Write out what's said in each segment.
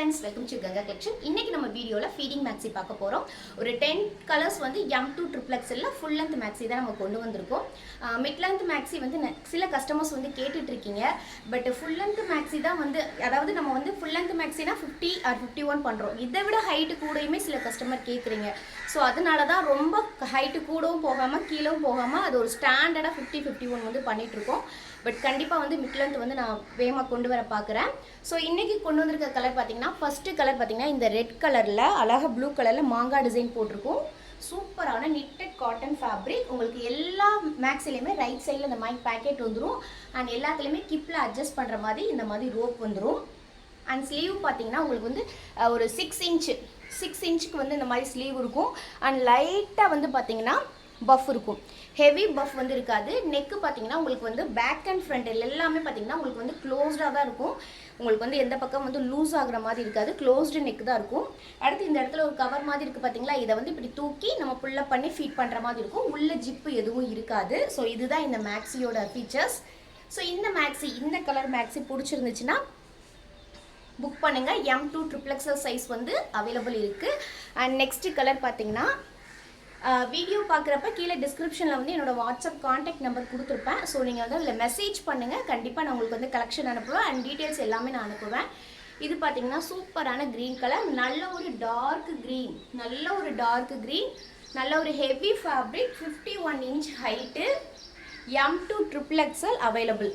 friends, welcome to Ganga Collection. இன்னைக்கு நம்ம வீடியோல ஃபீடிங் மேக்ஸி பார்க்க போறோம். ஒரு 10 கலர்ஸ் வந்து M2 ட்ரிபிள் எக்ஸ்எல்ல ஃபுல் லெந்த் மேக்ஸி தான் நம்ம கொண்டு வந்திருக்கோம். மிட் லெந்த் மேக்ஸி வந்து சில கஸ்டமர்ஸ் வந்து கேட்டுட்டு இருக்கீங்க. பட் ஃபுல் லெந்த் மேக்ஸி தான் வந்து அதாவது நம்ம வந்து ஃபுல் லெந்த் மேக்ஸினா 50 or 51 பண்றோம். இதை விட ஹைட் கூடயுமே சில கஸ்டமர் கேக்குறீங்க. ஸோ அதனால தான் ரொம்ப ஹைட்டு கூடவும் போகாமல் கீழவும் போகாமல் அது ஒரு ஸ்டாண்டர்டாக 50-51 வந்து பண்ணிகிட்ருக்கோம். பட் கண்டிப்பாக வந்து மிட் லென்த் வந்து நான் வேகமாக கொண்டு வர பார்க்குறேன். ஸோ இன்றைக்கி கொண்டு வந்திருக்க கலர் பார்த்தீங்கன்னா ஃபஸ்ட்டு கலர் பார்த்தீங்கன்னா இந்த ரெட் கலரில் அழகாக ப்ளூ கலரில் மாங்காய் டிசைன் போட்டிருக்கும். சூப்பரான நிட்டட் காட்டன் ஃபேப்ரிக். உங்களுக்கு எல்லா மேக்ஸ்லேயுமே ரைட் சைடில் இந்த மாதிரி பேக்கெட் வந்துடும். அண்ட் எல்லாத்துலேயுமே கிப்பில் அட்ஜஸ்ட் பண்ணுற மாதிரி இந்த மாதிரி ரோப் வந்துடும். அண்ட் ஸ்லீவ் பார்த்தீங்கன்னா உங்களுக்கு வந்து ஒரு 6 இன்ச்சுக்கு வந்து இந்த மாதிரி ஸ்லீவ் இருக்கும். அண்ட் லைட்டாக வந்து பார்த்தீங்கன்னா பஃப் இருக்கும். ஹெவி பஃப் வந்து இருக்காது. நெக்கு பார்த்தீங்கன்னா உங்களுக்கு வந்து பேக் அண்ட் ஃப்ரண்ட் எல்லாமே பார்த்தீங்கன்னா உங்களுக்கு வந்து க்ளோஸ்டாக தான் இருக்கும். உங்களுக்கு வந்து எந்த பக்கம் வந்து லூஸ் ஆகுற மாதிரி இருக்காது. க்ளோஸ்டு நெக் தான் இருக்கும். அடுத்து இந்த இடத்துல ஒரு கவர் மாதிரி இருக்குது பார்த்தீங்களா, இதை வந்து இப்படி தூக்கி நம்ம புல்லப் பண்ணி ஃபீட் பண்ணுற மாதிரி இருக்கும். உள்ள ஜிப்பு எதுவும் இருக்காது. ஸோ இதுதான் இந்த மேக்ஸியோட ஃபீச்சர்ஸ். ஸோ இந்த மேக்ஸி, இந்த கலர் மேக்ஸி பிடிச்சிருந்துச்சுன்னா புக் பண்ணுங்கள். M2 ட்ரிபிள் எக்ஸ்எல் சைஸ் வந்து அவைலபிள் இருக்குது. அண்ட் நெக்ஸ்ட் கலர் பார்த்தீங்கன்னா வீடியோ பார்க்குறப்ப கீழே டிஸ்கிரிப்ஷனில் வந்து என்னோடய வாட்ஸ்அப் கான்டாக்ட் நம்பர் கொடுத்துருப்பேன். ஸோ நீங்கள் வந்து அதில் மெசேஜ் பண்ணுங்கள். கண்டிப்பாக நான் உங்களுக்கு வந்து கலெக்ஷன் அனுப்புவேன். அண்ட் டீட்டெயில்ஸ் எல்லாமே நான் அனுப்புவேன். இது பார்த்தீங்கன்னா சூப்பரான க்ரீன் கலர். நல்ல ஒரு டார்க் க்ரீன், நல்ல ஒரு heavy fabric. 51 inch height. M2 triple XL available.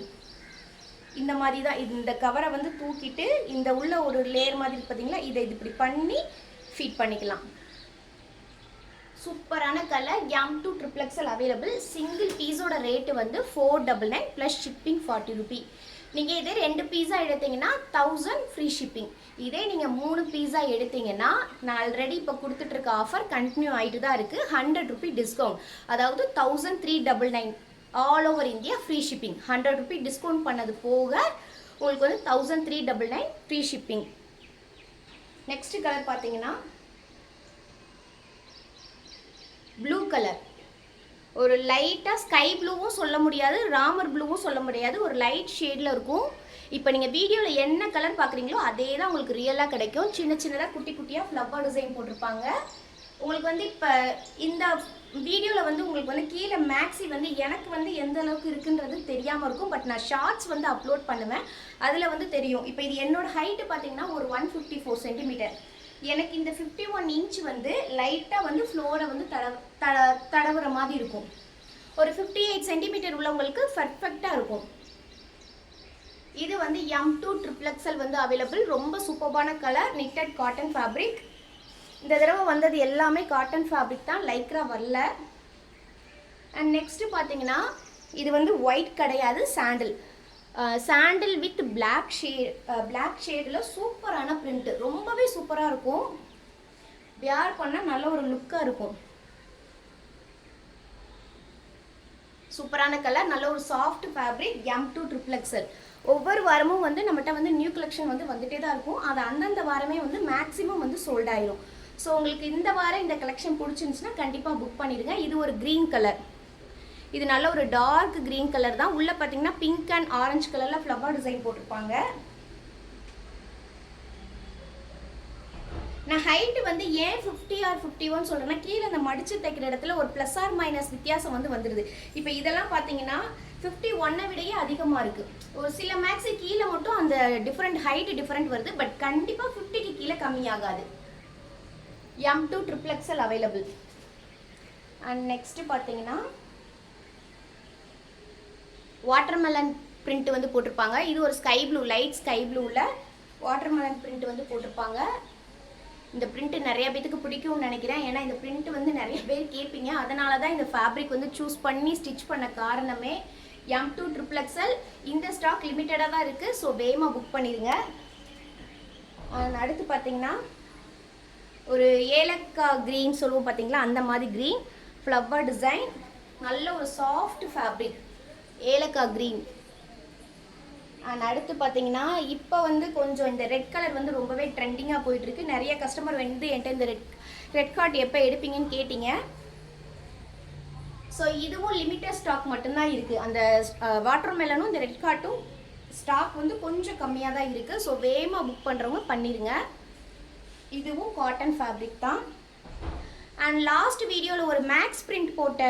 இந்த மாதிரி தான் இந்த கவரை வந்து தூக்கிட்டு இந்த உள்ள ஒரு லேயர் மாதிரி பார்த்தீங்களா, இதை இது இப்படி பண்ணி ஃபீட் பண்ணிக்கலாம். சூப்பரான colour. M2 triple XL available. Single பீஸோட ரேட்டு வந்து 499 ப்ளஸ் ஷிப்பிங் 40 ரூபி. நீங்கள் இதே 2 பீஸா எடுத்தீங்கன்னா 1000 ஃப்ரீ ஷிப்பிங். இதே நீங்கள் 3 பீஸா எடுத்தீங்கன்னா நான் ஆல்ரெடி இப்போ கொடுத்துட்ருக்க ஆஃபர் கண்டினியூ ஆகிட்டு தான் இருக்குது. 100 ரூபி டிஸ்கவுண்ட், அதாவது 1399 all over India free shipping. 100 rupee discount பண்ணது போக உங்களுக்கு வந்து 1399 ஃப்ரீ ஷிப்பிங். நெக்ஸ்ட் கலர் பார்த்தீங்கன்னா ப்ளூ கலர். ஒரு லைட்டாக ஸ்கை ப்ளூவும் சொல்ல முடியாது, ராமர் ப்ளூவும் சொல்ல முடியாது, ஒரு லைட் ஷேடில் இருக்கும். இப்போ நீங்கள் வீடியோவில் என்ன கலர் பார்க்குறீங்களோ அதே தான் உங்களுக்கு ரியலாக கிடைக்கும். சின்ன சின்னதாக குட்டி குட்டியாக ஃப்ளவர் டிசைன் போட்டிருப்பாங்க. உங்களுக்கு வந்து இப்போ இந்த வீடியோவில் வந்து உங்களுக்கு வந்து கீழே மேக்ஸி வந்து எனக்கு வந்து எந்த அளவுக்கு இருக்குன்றது தெரியாமல் இருக்கும். பட் நான் ஷார்ட்ஸ் வந்து அப்லோட் பண்ணுவேன், அதில் வந்து தெரியும். இப்போ இது என்னோட ஹைட்டு பார்த்தீங்கன்னா ஒரு 154 சென்டிமீட்டர். எனக்கு இந்த 51 இன்ச் வந்து லைட்டாக வந்து ஃப்ளோரை வந்து தடவுற மாதிரி இருக்கும். ஒரு 58 சென்டிமீட்டர் உள்ளவங்களுக்கு பர்ஃபெக்டாக இருக்கும். இது வந்து M2 ட்ரிபிள் எக்ஸ்எல் வந்து அவைலபிள். ரொம்ப சூப்பர்பான கலர். Knitted cotton fabric. இந்த தடவை வந்தது எல்லாமே காட்டன் ஃபேப்ரிக் தான், லைக்ரா வரல. அண்ட் நெக்ஸ்ட்டு பார்த்தீங்கன்னா இது வந்து ஒயிட் கிடையாது, சாண்டில் வித் பிளாக் ஷேடில் சூப்பரான பிரிண்ட். ரொம்பவே சூப்பராக இருக்கும். வியர் பண்ணால் நல்ல ஒரு லுக்காக இருக்கும். சூப்பரான கலர், நல்ல ஒரு soft fabric. M2 triple XL. ஒவ்வொரு வாரமும் வந்து நம்மகிட்ட வந்து நியூ கலெக்ஷன் வந்து வந்துகிட்டே தான் இருக்கும். அது அந்தந்த வாரமே வந்து மேக்ஸிமம் வந்து சோல்ட் ஆயிடும். ஸோ உங்களுக்கு இந்த வாரம் இந்த கலெக்ஷன் பிடிச்சிருந்துச்சுன்னா கண்டிப்பாக புக் பண்ணிடுங்க. இது ஒரு க்ரீன் கலர். இது நல்ல ஒரு டார்க் க்ரீன் கலர் தான். உள்ளே பார்த்தீங்கன்னா பிங்க் அண்ட் ஆரஞ்சு கலரில் ஃப்ளவர் டிசைன் போட்டிருப்பாங்க. நான் ஹைட்டு வந்து ஏன் 50 or 51 சொல்கிறேன்னா, கீழே அந்த மடித்து தைக்கிற இடத்துல ஒரு ப்ளஸ் ஆர் மைனஸ் வித்தியாசம் வந்து வந்துடுது. இப்போ இதெல்லாம் பார்த்தீங்கன்னா 51 விடையே அதிகமாக இருக்குது. ஒரு சில மேக்ஸி கீழே மட்டும் அந்த ஹைட்டு டிஃப்ரெண்ட் வருது. பட் கண்டிப்பாக 50க்கு கீழே கம்மியாகாது. M2 triple XL available. And next பார்த்தீங்கன்னா வாட்டர்மெலன் பிரிண்ட் வந்து போட்டிருப்பாங்க. இது ஒரு ஸ்கை ப்ளூ, லைட் ஸ்கை ப்ளூவில் வாட்டர்மெலன் பிரிண்ட் வந்து போட்டிருப்பாங்க. இந்த பிரிண்ட் நிறைய பேத்துக்கு பிடிக்கும்னு நினைக்கிறேன். ஏன்னா இந்த பிரிண்ட் வந்து நிறைய பேர் கேட்பீங்க. அதனால தான் இந்த ஃபேப்ரிக் வந்து சூஸ் பண்ணி ஸ்டிச் பண்ண காரணமே. M2 ட்ரிபிள் எக்ஸ்எல் இந்த ஸ்டாக் லிமிட்டடாக தான் இருக்குது. ஸோ வேகமாக புக் பண்ணிடுங்க. அடுத்து பார்த்தீங்கன்னா ஒரு ஏலக்காய் க்ரீன் சொல்லுவோம் பார்த்தீங்களா, அந்த மாதிரி க்ரீன் ஃப்ளவர் டிசைன். நல்ல ஒரு சாஃப்ட் ஃபேப்ரிக், ஏலக்காய் க்ரீன். அண்ட் அடுத்து பார்த்தீங்கன்னா இப்போ வந்து கொஞ்சம் இந்த ரெட் கலர் வந்து ரொம்பவே ட்ரெண்டிங்காக போயிட்டுருக்கு. நிறைய கஸ்டமர் வந்து என்கிட்ட இந்த ரெட் கார்ட் எப்போ எடுப்பீங்கன்னு கேட்டிங்க. ஸோ இதுவும் லிமிட்டட் ஸ்டாக் மட்டும்தான் இருக்குது. அந்த வாட்டர் மெலனும் இந்த ரெட் கார்ட்டும் ஸ்டாக் வந்து கொஞ்சம் கம்மியாக தான் இருக்குது. ஸோ வேகமாக புக் பண்ணுறவங்க பண்ணிடுங்க. இதுவும் காட்டன் ஃபேப்ரிக் தான். அண்ட் லாஸ்ட் வீடியோவில் ஒரு மேக்ஸ் பிரிண்ட் போட்ட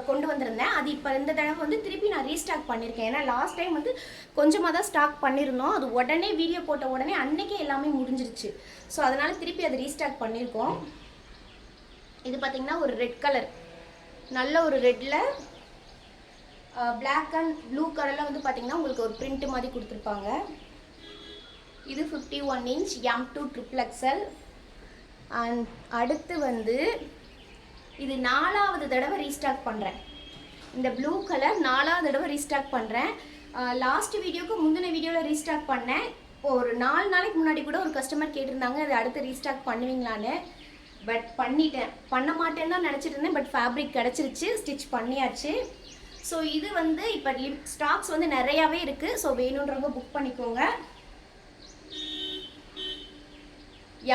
கொண்டு வந்திருந்தேன். அது இப்போ இந்த தடவை வந்து திருப்பி நான் ரீஸ்டாக் பண்ணியிருக்கேன். ஏன்னா லாஸ்ட் டைம் வந்து கொஞ்சமாக தான் ஸ்டாக் பண்ணியிருந்தோம். அது உடனே வீடியோ போட்ட உடனே அன்னைக்கே எல்லாமே முடிஞ்சிருச்சு. ஸோ அதனால் திருப்பி அது ரீஸ்டாக் பண்ணியிருக்கோம். இது பார்த்திங்கன்னா ஒரு ரெட் கலர், நல்ல ஒரு ரெட்டில் பிளாக் அண்ட் ப்ளூ கலரில் வந்து பார்த்திங்கன்னா உங்களுக்கு ஒரு பிரிண்ட் மாதிரி கொடுத்துருப்பாங்க. இது 51 inch M2 XXL. அண்ட் அடுத்து வந்து இது 4வது தடவை ரீஸ்டாக் பண்ணுறேன். இந்த ப்ளூ கலர் 4வது தடவை ரீஸ்டாக் பண்ணுறேன். லாஸ்ட் வீடியோக்கு முந்தின வீடியோவில் ரீஸ்டாக் பண்ணேன். ஒரு 4 நாளைக்கு முன்னாடி கூட ஒரு கஸ்டமர் கேட்டிருந்தாங்க அது அடுத்து ரீஸ்டாக் பண்ணுவீங்களான்னு. பட் பண்ணிட்டேன். பண்ண மாட்டேன்னு தான் நினச்சிட்டு இருந்தேன். பட் ஃபேப்ரிக் கிடச்சிருச்சு, ஸ்டிச் பண்ணியாச்சு. ஸோ இது வந்து இப்போ ஸ்டாக்ஸ் வந்து நிறையாவே இருக்குது. ஸோ வேணுன்றவங்க புக் பண்ணிக்கோங்க.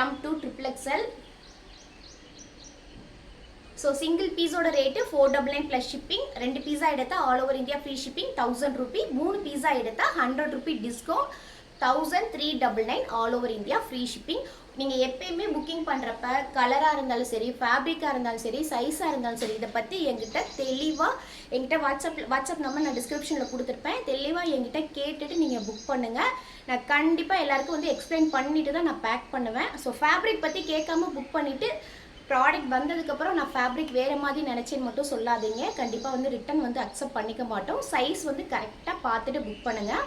M2 XXL. ஸோ சிங்கிள் பீஸோட ரேட்டு 499 ப்ளஸ் ஷிப்பிங். 2 பீஸா எடுத்தால் all over India free shipping 1000 rupee. 3 பீஸா எடுத்தால் 100 rupee discount 1399 all over India free shipping. நீங்கள் எப்பயுமே புக்கிங் பண்ணுறப்ப கலராக இருந்தாலும் சரி, ஃபேப்ரிக்காக இருந்தாலும் சரி, சைஸாக இருந்தாலும் சரி, இதை பற்றி என்கிட்ட தெளிவாக என்கிட்ட வாட்ஸ்அப் நம்பர் நான் டிஸ்கிரிப்ஷனில் கொடுத்துருப்பேன். தெளிவாக என்கிட்ட கேட்டுட்டு நீங்கள் புக் பண்ணுங்கள். நான் கண்டிப்பாக எல்லாருக்கும் வந்து எக்ஸ்பிளைன் பண்ணிட்டு தான் நான் பேக் பண்ணுவேன். ஸோ ஃபேப்ரிக் பற்றி கேட்காம புக் பண்ணிவிட்டு ப்ராடக்ட் வந்ததுக்கப்புறம் நான் ஃபேப்ரிக் வேறு மாதிரி நினச்சேன்னு மட்டும் சொல்லாதீங்க. கண்டிப்பாக வந்து ரிட்டன் வந்து அக்செப்ட் பண்ணிக்க மாட்டோம். சைஸ் வந்து கரெக்டாக பார்த்துட்டு புக் பண்ணுங்கள்.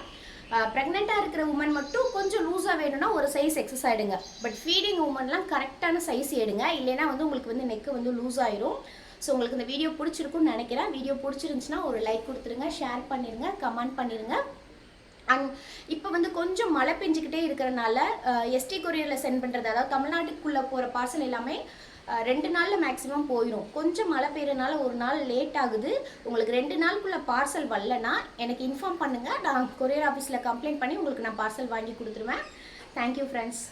ப்ரெக்னெண்ட்டாக இருக்கிற உமன் மட்டும் கொஞ்சம் லூஸாக வேணும்னா ஒரு சைஸ் எக்ஸஸ் ஆகிடுங்க. பட் ஃபீடிங் உமன்லாம் கரெக்டான சைஸ் எடுங்க. இல்லைனா வந்து உங்களுக்கு வந்து நெக்கு வந்து லூஸ் ஆயிரும். ஸோ உங்களுக்கு இந்த வீடியோ பிடிச்சிருக்குன்னு நினைக்கிறேன். வீடியோ பிடிச்சிருந்துச்சுன்னா ஒரு லைக் கொடுத்துருங்க, ஷேர் பண்ணிடுங்க, கமெண்ட் பண்ணிடுங்க. அண்ட் இப்போ வந்து கொஞ்சம் மழை பெஞ்சிக்கிட்டே இருக்கிறனால எஸ்டி கொரியரில் சென்ட் பண்ணுறது, அதாவது தமிழ்நாட்டுக்குள்ளே போகிற பார்சல் எல்லாமே 2 நாளில் மேக்ஸிமம் போயிடும். கொஞ்சம் மழை பெய்யறதுனால ஒரு நாள் லேட் ஆகுது. உங்களுக்கு 2 நாளுக்குள்ளே பார்சல் வரலன்னா எனக்கு இன்ஃபார்ம் பண்ணுங்கள். நான் கொரியர் ஆஃபீஸில் கம்ப்ளைண்ட் பண்ணி உங்களுக்கு நான் பார்சல் வாங்கி கொடுத்துருவேன். Thank you friends.